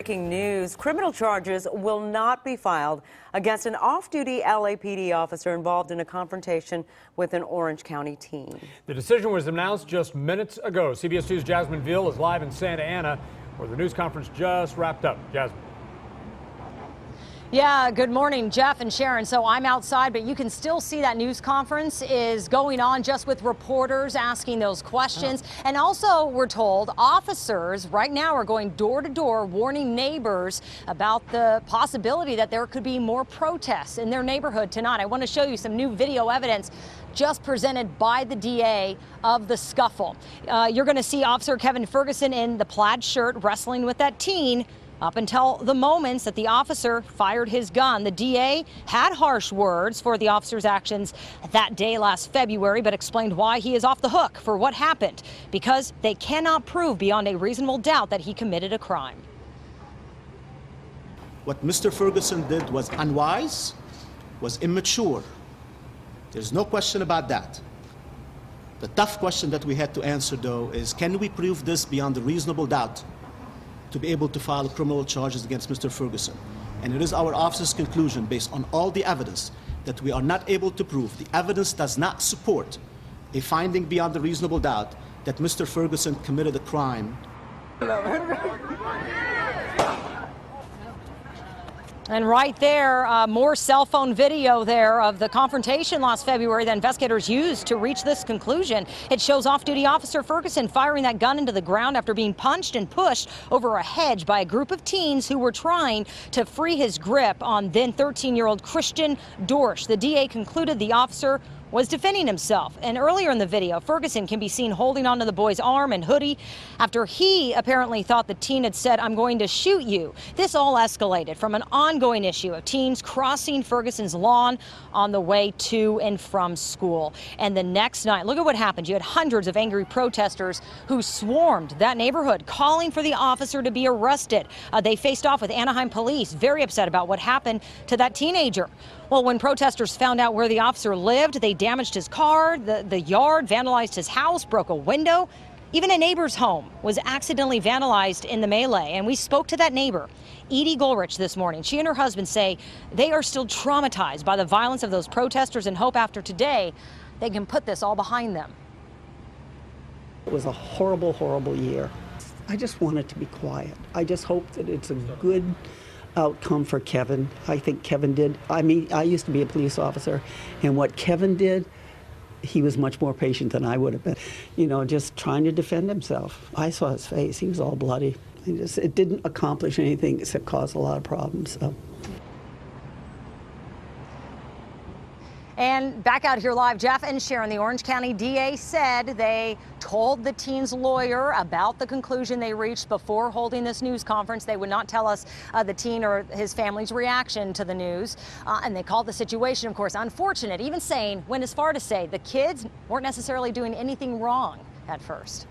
Breaking news, criminal charges will not be filed against an off-duty LAPD officer involved in a confrontation with an Orange County teen. The decision was announced just minutes ago. CBS 2's Jasmine Viel is live in Santa Ana, where the news conference just wrapped up. Jasmine. Yeah, good morning, Jeff and Sharon. So I'm outside, but you can still see that news conference is going on just with reporters asking those questions. And also, we're told officers right now are going door to door warning neighbors about the possibility that there could be more protests in their neighborhood tonight. I want to show you some new video evidence just presented by the DA of the scuffle. You're going to see Officer Kevin Ferguson in the plaid shirt wrestling with that teen up until the moments that the officer fired his gun. The DA had harsh words for the officer's actions that day last February, but explained why he is off the hook for what happened, because they cannot prove beyond a reasonable doubt that he committed a crime. What Mr. Ferguson did was unwise, was immature. There's no question about that. The tough question that we had to answer, though, is can we prove this beyond a reasonable doubt to be able to file criminal charges against Mr. Ferguson? And it is our office's conclusion, based on all the evidence, that we are not able to prove. The evidence does not support a finding beyond a reasonable doubt that Mr. Ferguson committed a crime. And right there, more cell phone video there of the confrontation last February that investigators used to reach this conclusion. It shows off-duty Officer Ferguson firing that gun into the ground after being punched and pushed over a hedge by a group of teens who were trying to free his grip on then 13-year-old Christian Dorsch. The DA concluded the officer was defending himself. And earlier in the video, Ferguson can be seen holding onto the boy's arm and hoodie after he apparently thought the teen had said, "I'm going to shoot you." This all escalated from an ongoing issue of teens crossing Ferguson's lawn on the way to and from school. And the next night, look at what happened. You had hundreds of angry protesters who swarmed that neighborhood, calling for the officer to be arrested. They faced off with Anaheim police, very upset about what happened to that teenager. Well, when protesters found out where the officer lived, they damaged his car, the yard, vandalized his house, broke a window. Even a neighbor's home was accidentally vandalized in the melee. And we spoke to that neighbor, Edie Goldrich, this morning. She and her husband say they are still traumatized by the violence of those protesters and hope after today they can put this all behind them. It was a horrible, horrible year. I just want it to be quiet. I just hope that it's a good outcome for Kevin. I think Kevin did. I mean, I used to be a police officer, and what Kevin did, he was much more patient than I would have been. You know, just trying to defend himself. I saw his face. He was all bloody. It didn't accomplish anything except cause a lot of problems. So. And back out here live, Jeff and Sharon, the Orange County DA said they told the teen's lawyer about the conclusion they reached before holding this news conference. They would not tell us the teen or his family's reaction to the news. And they called the situation, of course, unfortunate, even went as far to say the kids weren't necessarily doing anything wrong at first.